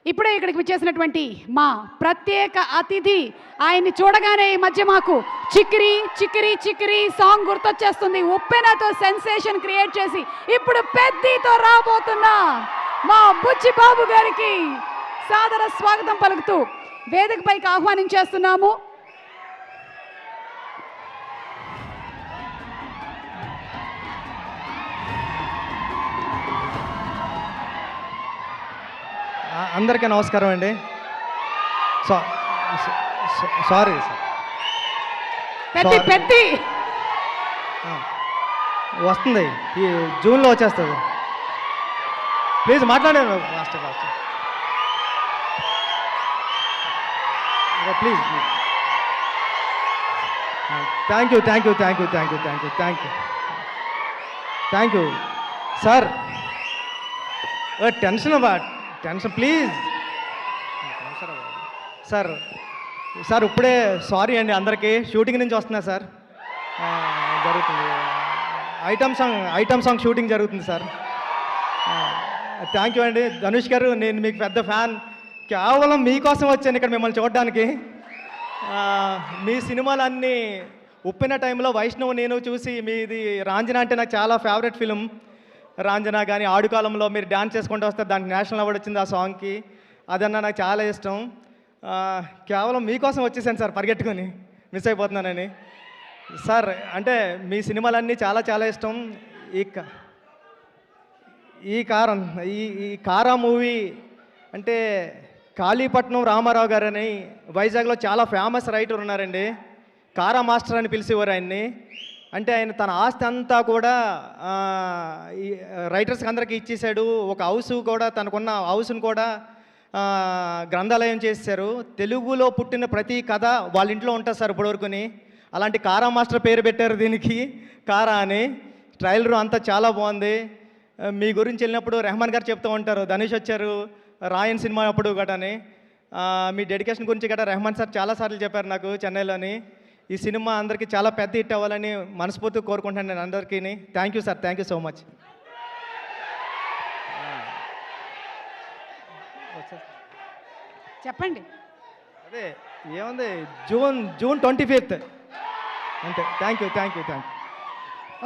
ఇప్పుడే ఇక్కడికి వచ్చేసినటువంటి మా ప్రత్యేక అతిథి, ఆయన్ని చూడగానే ఈ మధ్య మాకు చిక్కిరి చిక్కిరి చిక్కిరి సాంగ్ గుర్తొచ్చేస్తుంది. ఉప్పెనతో సెన్సేషన్ క్రియేట్ చేసి ఇప్పుడు పెద్దతో రాబోతున్న మా బుచ్చి బాబు గారికి సాదర స్వాగతం పలుకుతూ వేదికపైకి ఆహ్వానించేస్తున్నాము. అందరికీ నమస్కారం అండి. సారీ పెద్ది వస్తుంది, ఈ జూన్లో వచ్చేస్తుంది. ప్లీజ్ మాట్లాడాను fast please. Thank you sir. Tension please sir. ఇప్పుడే సారీ అండి అందరికీ, షూటింగ్ నుంచి వస్తున్నా సార్. జరుగుతుంది ఐటమ్ సాంగ్ షూటింగ్ జరుగుతుంది సార్. థ్యాంక్ యూ అండి ధనుష్ గారు, నేను మీకు పెద్ద ఫ్యాన్. కేవలం మీకోసం వచ్చాను ఇక్కడ మిమ్మల్ని చూడడానికి. మీ సినిమాలన్నీ ఉప్పిన టైంలో వైష్ణవ్ నేను చూసి, మీది రాంజనా అంటే నాకు చాలా ఫేవరెట్ ఫిలిం. రాంజనా కానీ ఆడుకాలంలో మీరు డ్యాన్స్ చేసుకుంటూ వస్తే దానికి నేషనల్ అవార్డు వచ్చింది ఆ సాంగ్కి. అదన్నా నాకు చాలా ఇష్టం. కేవలం మీకోసం వచ్చేసాను సార్, పరిగెట్టుకొని మిస్ అయిపోతున్నానని. సార్ అంటే మీ సినిమాలన్నీ చాలా చాలా ఇష్టం. ఈ కారా మూవీ అంటే కాళీపట్నం రామారావు గారు అని వైజాగ్లో చాలా ఫేమస్ రైటర్ ఉన్నారండి. కారా మాస్టర్ అని పిలిచేవారు ఆయన్ని. అంటే ఆయన తన ఆస్తి అంతా కూడా ఈ రైటర్స్కి అందరికీ ఇచ్చేసాడు. ఒక హౌస్ కూడా, తనకున్న హౌస్ను కూడా గ్రంథాలయం చేశారు. తెలుగులో పుట్టిన ప్రతి కథ వాళ్ళ ఇంట్లో ఉంటుంది సార్ ఇప్పటివరకుని. అలాంటి కారా మాస్టర్ పేరు పెట్టారు దీనికి, కారా అని. ట్రైలర్ అంతా చాలా బాగుంది. మీ గురించి వెళ్ళినప్పుడు రెహమాన్ గారు చెప్తూ ఉంటారు, ధనుష్ వచ్చారు రాయన్ సినిమా అప్పుడు గటని. మీ డెడికేషన్ గురించి గట్రా రెహమాన్ సార్ చాలాసార్లు చెప్పారు నాకు చెన్నైలోని. ఈ సినిమా అందరికీ చాలా పెద్ద హిట్ అవ్వాలని మనస్ఫూర్తిగా కోరుకుంటాను నేను అందరికీ. Thank you sir, thank you so much. చెప్పండి. అదే ఏముంది, జూన్ 25th అంతే. Thank you.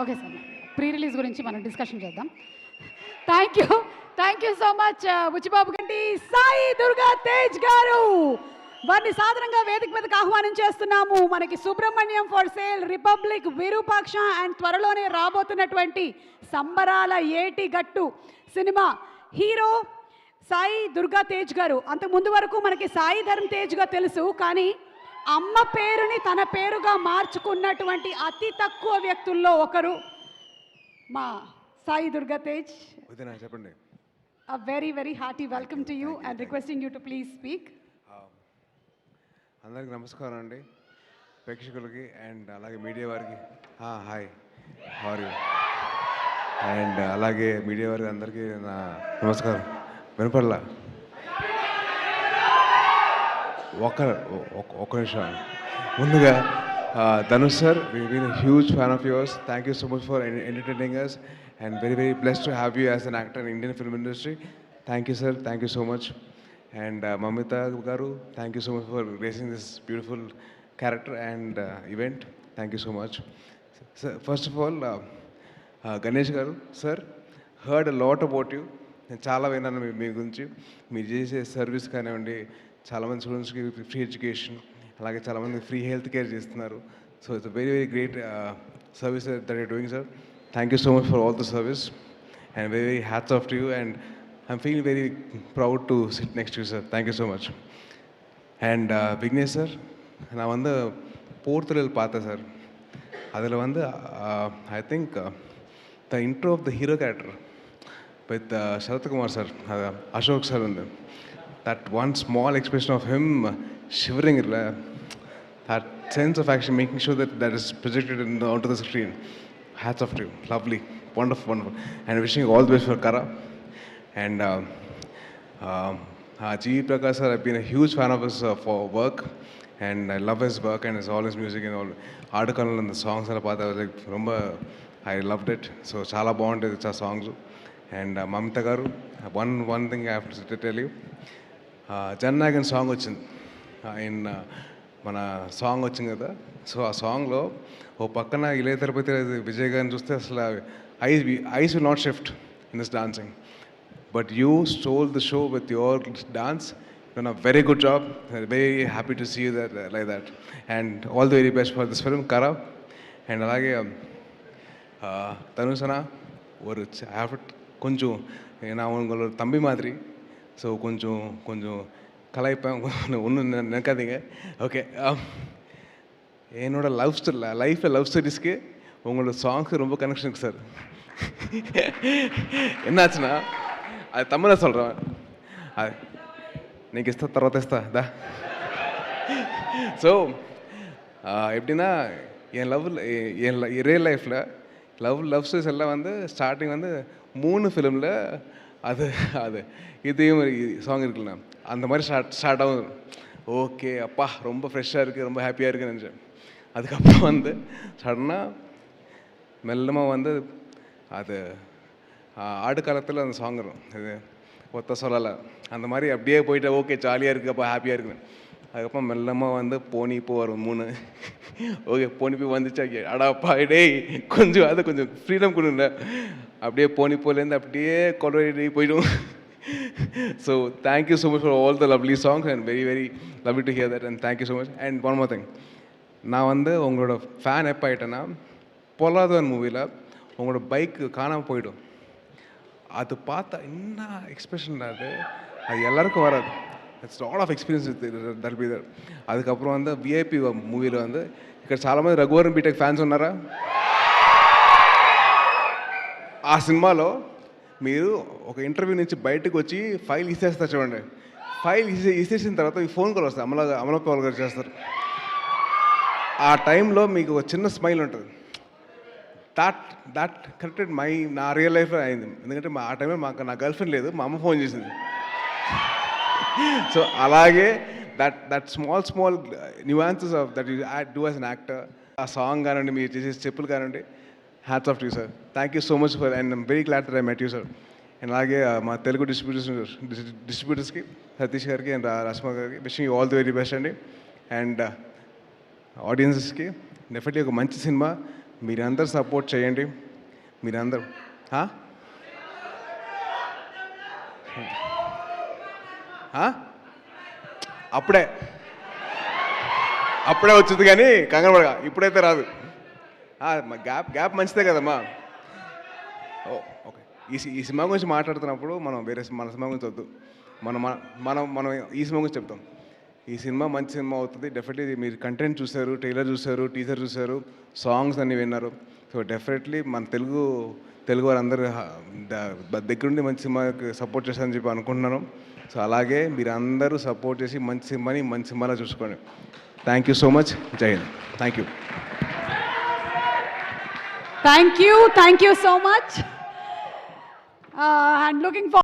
Okay sir, pre release గురించి మనం డిస్కషన్ చేద్దాం. Thank you so much Buchibabu Ganti. Sai Durga Tej గారు వారిని సాధారణంగా వేదిక మీదకి ఆహ్వానం చేస్తున్నాము. మనకి Subrahmanyam for sale, republic, Virupaksha and త్వరలోనే రాబోతున్నటువంటి సంబరాల ఏటి గట్టు సినిమా హీరో సాయి దుర్గా తేజ్ గారు. అంతకు ముందు వరకు మనకి సాయి ధర్మ్ తేజ్గా తెలుసు, కానీ అమ్మ పేరుని తన పేరుగా మార్చుకున్నటువంటి అతి తక్కువ వ్యక్తుల్లో ఒకరు మా సాయి దుర్గా తేజ్. చెప్పండి. A very hearty welcome to you and requesting you to please speak. అందరికి నమస్కారం అండి, ప్రేక్షకులకి అండ్ అలాగే మీడియా వారికి. Hi, how are you? And అలాగే మీడియా వారికి అందరికీ నా నమస్కారం. వినపడలా? ఒక్క నిమిషం. ముందుగా Dhanush sir, we been a huge fan of yours. Thank you so much for entertaining us and very blessed to have you as an actor in Indian film industry. Thank you sir, thank you so much. And Mamita garu, thank you so much for gracing this beautiful character and event. Thank you so much. Sir, first of all, Ganesh garu sir, heard a lot about you. నేను చాలా విన్నాను మీ గురించి. మీరు చేసే service కానివ్వండి, చాలామంది స్టూడెంట్స్కి free education, అలాగే చాలామంది ఫ్రీ హెల్త్ కేర్ చేస్తున్నారు. So it's very great service that your doing sir. Thank you so much for all the service and very hats off to you. And I'm feeling very proud to sit next you sir. Thank you so much. And Vignesh sir, நான் வந்து போர்த்துறல் பார்த்தேன் சார். அதில் வந்து I think the intro of the hero character with Sarathkumar sir, Ashok sir வந்து that one small expression of him shivering, that sense of action, making sure that is projected onto the screen. Hats off to you. Lovely, wonderful. And wishing you all the best for Kara. And G. Prakash sir, I've been a huge fan of his for work, and I love his work and all his music and all article and the songs I was like, I loved it. So chala bond is songs. And Mamita garu, one thing I have to tell you, Jana Nayagan song వచ్చింది. ఆయన మన song వచ్చింది కదా, so ఆ సాంగ్లో ఓ పక్కన ఇళయ తిరుపతి విజయ్ గారిని చూస్తే అసలు ice will not shift in this dancing, but you stole the show with your dance. Done a very good job. Very happy to see you that like that. And all the very best for this film, Kara. And అలాగే தனுஷனா ஒரு கொஞ்சம் நான் உங்களோட தம்பி மாதிரி, so கொஞ்சம் கலாய்ப்பேன், ஒன்றும் நினைக்காதீங்க. ஓகே, என்னோட லைஃப்பில் லவ் ஸ்டோரிஸ்க்கு உங்களோட சாங்ஸ் ரொம்ப கனெக்ஷன் இருக்குது சார். என்னாச்சுன்னா அது தமிழில் சொல்கிறேன், அது నీకు ఇస్తా తర్వాత ఇస్తా దా. ஸோ எப்படின்னா என் ரியல் லைஃப்பில் லவ் ஸ்டோரிஸ் எல்லாம் வந்து ஸ்டார்டிங் வந்து 3 ஃபிலிமில் அது இதையும் சாங் இருக்குல்ல, அந்த மாதிரி ஸ்டார்ட் ஆகும். ஓகே அப்பா ரொம்ப ஃப்ரெஷ்ஷாக இருக்குது, ரொம்ப ஹாப்பியாக இருக்குன்னு நினச்சேன். அதுக்கப்புறம் வந்து சடனாக மெல்லமாக வந்து அது ஆடு காலத்தில் அந்த சாங் வரும், இது ஒத்த சொல்லலை, அந்த மாதிரி அப்படியே போயிட்டு ஓகே ஜாலியாக இருக்குது, அப்போ ஹாப்பியாக இருக்குது. அதுக்கப்புறம் மெல்லமாக வந்து போனிப்போ வரும் 3. ஓகே போனிப்போ வந்துச்சா, அடாப்பா டேய் கொஞ்சம் அது கொஞ்சம் ஃப்ரீடம் கொடுங்க, அப்படியே போனிப்போலேருந்து அப்படியே கொலவெடி போய்டும். So thank you so much for all the lovely songs and very very lovely to hear that and thank you so much. And one more thing, நான் வந்து உங்களோட ஃபேன் எப்போ ஆகிட்டேன்னா, பொல்லாதவன் மூவியில் உங்களோட பைக்கு காணாமல் போயிடும், அது பார்த்தா என்ன எக்ஸ்பிரஷன் அது எல்லாருக்கும் வராது. It's lot of experience that be there. அதுக்கப்புறம் வந்து విఐపి మూవీలో வந்து ఇక్కడ చాలామంది రఘువరన్ బీటెక్ ఫ్యాన్స్ ఉన్నారా? ఆ సినిమాలో మీరు ఒక ఇంటర్వ్యూ నుంచి బయటకు వచ్చి ఫైల్ ఇసేస్తారు చూడండి, ఫైల్ ఇసేసిన తర్వాత మీ ఫోన్ కాల్ వస్తుంది, అమలపాల్ గారు చేస్తారు. ఆ టైంలో మీకు ఒక చిన్న స్మైల్ ఉంటుంది. దట్ కరెక్టెడ్ నా రియల్ లైఫ్లో అయింది. ఎందుకంటే ఆ టైంలో నా గర్ల్ ఫ్రెండ్ లేదు, మా అమ్మ ఫోన్ చేసింది. సో అలాగే that small nuances of that you do as an actor, ఆ సాంగ్ కానివ్వండి, మీరు చేసే స్టెప్పులు కానివ్వండి, hats off to you sir. Thank you so much for and I'm very glad that I met you sir. And అలాగే మా తెలుగు డిస్ట్రిబ్యూటర్స్కి సతీష్ గారికి and Rashma గారికి wishing you all the very best అండి. అండ్ ఆడియన్సెస్కి డెఫినెట్లీ ఒక మంచి సినిమా, మీరందరూ సపోర్ట్ చేయండి. మీరందరూ అప్పుడే వచ్చింది కానీ కంగారు పడగా, ఇప్పుడైతే రాదు. గ్యాప్ మంచిదే కదమ్మా. ఓకే, ఈ సినిమా గురించి మాట్లాడుతున్నప్పుడు మనం మన సినిమా గురించి వద్దు, మనం ఈ సినిమా గురించి చెప్తాం. ఈ సినిమా మంచి సినిమా అవుతుంది డెఫినెట్లీ. మీరు కంటెంట్ చూశారు, ట్రైలర్ చూశారు, టీజర్ చూశారు, సాంగ్స్ అన్నీ విన్నారు. సో డెఫినెట్లీ మన తెలుగు వారందరూ దగ్గరుండి మంచి సినిమాకి సపోర్ట్ చేస్తారని చెప్పి అనుకుంటున్నాను. సో అలాగే మీరు అందరూ సపోర్ట్ చేసి మంచి సినిమాలో చూసుకోండి. Thank you so much. జై హింద్. Thank you. Thank you so much. And looking for